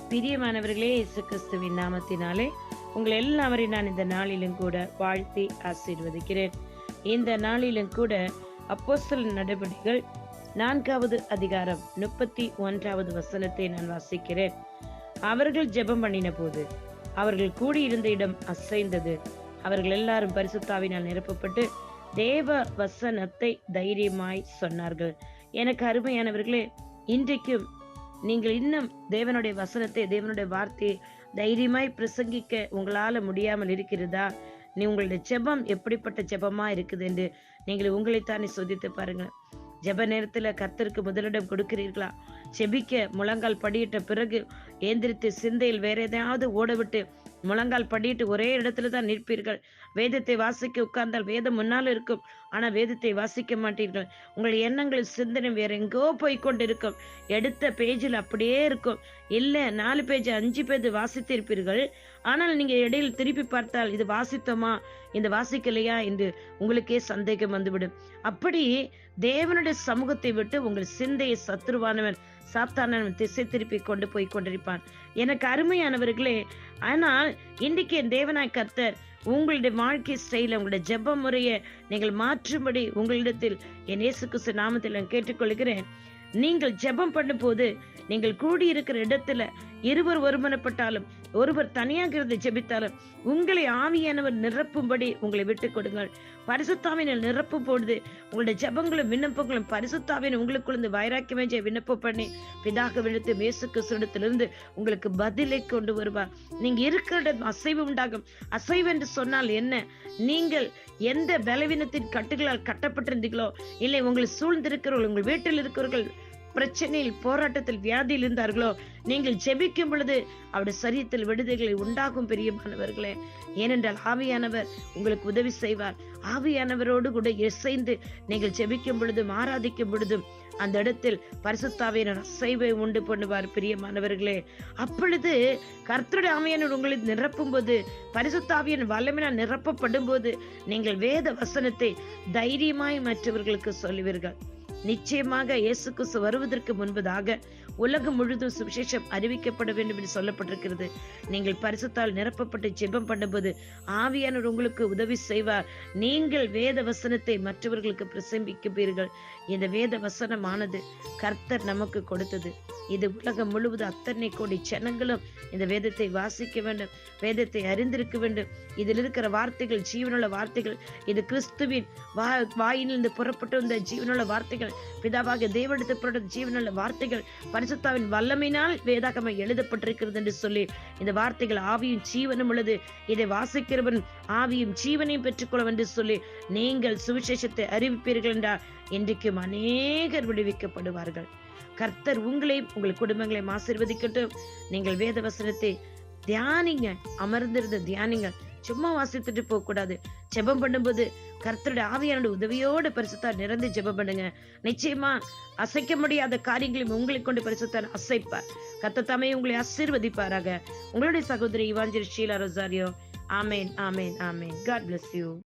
பிரியமானவர்களே, இயேசு கிறிஸ்துவின் நாமத்தினாலே உங்கள் எல்லாவரையும் நான் இந்த நாளிலும் கூட வாழ்த்தி ஆசீர்வதிக்கிறேன். இந்த நாளிலும் கூட அப்போஸ்தலர் நடபடிகள் 4வது அதிகாரம் 31வது வசனத்தை நான் வாசிக்கிறேன். அவர்கள் ஜெபம் பண்ணின போது அவர்கள் கூடியிருந்த இடம் அசைந்தது. அவர்கள் எல்லாரும் பரிசுத்தாவினால் நிரப்பப்பட்டு தேவ வசனத்தை தைரியமாய் சொன்னார்கள். எனக்கு அருமையானவர்களே, இன்றைக்கும் நீங்கள் இன்னும் தேவனுடைய வசனத்தை, தேவனுடைய வார்த்தையை தைரியமாய் பிரசங்கிக்க உங்களால முடியாமல் இருக்கிறதா? உங்களுடைய ஜெபம் எப்படிப்பட்ட ஜெபமா இருக்குது என்று நீங்கள் உங்களைத்தானே சோதித்து பாருங்க. ஜெப நேரத்துல கர்த்தருக்கு முதலிடம் கொடுக்கிறீர்களா? செபிக்க முழங்கால் படியிட்ட பிறகு ஏந்திரித்து சிந்தையில் வேற எதையாவது ஓடவிட்டு முழங்கால் படிட்டு ஒரே இடத்துல தான் நிற்பீர்கள். வேதத்தை வாசிக்க உட்கார்ந்தால் வேதம் முன்னால் இருக்கும், ஆனா வேதத்தை வாசிக்க மாட்டீர்கள். உங்கள் எண்ணங்கள் சிந்தனை வேற எங்கோ போய் கொண்டிருக்கும். எடுத்த பேஜில் அப்படியே இருக்கும். இல்ல 4 பேஜ் 5 பேஜ் வாசித்திருப்பீர்கள். ஆனால் நீங்க இடையில் திருப்பி பார்த்தால் இது வாசித்தோமா, இந்த வாசிக்கலையா என்று உங்களுக்கே சந்தேகம் வந்துவிடும். அப்படி தேவனுடைய சமூகத்தை விட்டு உங்கள் சிந்தையை சத்துருவானவன் சாத்தானவன் திசை திருப்பி கொண்டு போய் கொண்டிருப்பான். எனக்கு அருமையானவர்களே, ஆனால் இன்றைக்கு என் தேவனாய் கர்த்தர் உங்களுடைய வாழ்க்கை ஸ்டைல, உங்களுடைய ஜெப முறையை நீங்கள் மாற்றும்படி உங்களிடத்தில் என் இயேசு கிறிஸ்து நாமத்தில் நான் கேட்டுக்கொள்கிறேன். நீங்கள் ஜெபம் பண்ணும் போது நீங்கள் கூடியிருக்கிற இடத்துல இருவர் ஒருமனப்பட்டாலும் ஒருவர் தனியாக இருந்து ஜெபித்தாலும் உங்களை ஆவியானவர் நிரப்பும்படி உங்களை விட்டுக் கொடுங்கள். பரிசுத்தாவினால் நிரப்பும் பொழுது உங்களுடைய ஜெபங்களும் விண்ணப்பங்களும் பரிசுத்தாவின் உங்களுக்குள்ள வைராக்கியமே விண்ணப்பம் பண்ணி பிதாக விழுத்து இயேசு கிறிஸ்துவிடத்திலிருந்து உங்களுக்கு பதிலை கொண்டு வருவார். நீங்க இருக்கிற இடம் அசைவு உண்டாகும். அசைவு என்று சொன்னால் என்ன? நீங்கள் எந்த பலவீனத்தின் கட்டுகளால் கட்டப்பட்டிருந்தீங்களோ, இல்லை உங்களை சூழ்ந்திருக்கிறவர்கள், உங்கள் வீட்டில் இருக்கிறவர்கள் பிரச்சனையில், போராட்டத்தில், வியாதியில் இருந்தார்களோ, நீங்கள் ஜெபிக்கும் பொழுது அவருடைய சரீரத்தில் விடுதலை உண்டாகும். பிரியமானவர்களே, ஏனென்றால் ஆவியானவர் உங்களுக்கு உதவி செய்வார். ஆவியானவரோடு கூட இசைந்து நீங்கள் ஜெபிக்கும் பொழுதும் ஆராதிக்கும் பொழுதும் அந்த இடத்தில் பரிசுத்தாவியின் அசைவை உண்டு பண்ணுவார். பிரியமானவர்களே, அப்பொழுது கர்த்தருடைய ஆவியானவர் உங்களை நிரப்பும் போது, பரிசுத்தாவியின் வல்லமையினால் நிரப்பப்படும் போது நீங்கள் வேத வசனத்தை தைரியமாய் மற்றவர்களுக்கு சொல்லுவீர்கள். நிச்சயமாக இயேசு கிறிஸ்து வருவதற்கு முன்பதாக உலகம் முழுதும் சுவிசேஷம் அறிவிக்கப்பட வேண்டும் என்று சொல்லப்பட்டிருக்கிறது. நீங்கள் பரிசுத்தால் நிரப்பப்பட்டு ஜெபம் பண்ணும்போது ஆவியானவர் உங்களுக்கு உதவி செய்வார். நீங்கள் வேத வசனத்தை மற்றவர்களுக்கு பிரசங்கிப்பீர்கள். இந்த வேத வசனமானது கர்த்தர் நமக்கு கொடுத்தது. இது உலகம் முழுவதும் அத்தனை கோடி ஜனங்களும் இந்த வேதத்தை வாசிக்க வேண்டும், வேதத்தை அறிந்திருக்க வேண்டும். இதில் இருக்கிற வார்த்தைகள் ஜீவனுள்ள வார்த்தைகள். இது கிறிஸ்துவின் வாயிலிருந்து புறப்பட்டு வந்த ஜீவனுள்ள வார்த்தைகள். பிதாவாக தேவனிடத்தில் புறப்பட்ட ஜீவனுள்ள வார்த்தைகள் பரிசுத்தாவின் வல்லமையினால் வேதாகமம் எழுதப்பட்டிருக்கிறது என்று சொல்லி, இந்த வார்த்தைகள் ஆவியும் ஜீவனும் உள்ளது. இதை வாசிக்கிறவன் ஆவியும் ஜீவனையும் பெற்றுக்கொள்ளும் என்று சொல்லி நீங்கள் சுவிசேஷத்தை அறிவிப்பீர்கள் என்றால் இன்றைக்கும் அநேகர் விடுவிக்கப்படுவார்கள். கர்த்தர் உங்களையும் உங்கள் குடும்பங்களையும் ஆசீர்வதிக்கட்டும். நீங்கள் வேத வசனத்தை தியானிங்க, அமர்ந்திருந்த தியானிங்க. சும்மா வாசித்துட்டு போக கூடாது. ஜெபம் பண்ணும்போது கர்த்தருடைய ஆவியானோட உதவியோடு பரிசுத்தார் நிறந்து ஜெபம் பண்ணுங்க. நிச்சயமா அசைக்க முடியாத காரியங்களையும் உங்களை கொண்டு பரிசுத்தார் அசைப்பார். கர்த்தர் தாமே உங்களை ஆசீர்வதிப்பாராக. உங்களுடைய சகோதரி இவாஞ்சலிஸ்ட் ஷீலா ரொசாரியோ. ஆமேன், ஆமேன், ஆமேன். God bless you.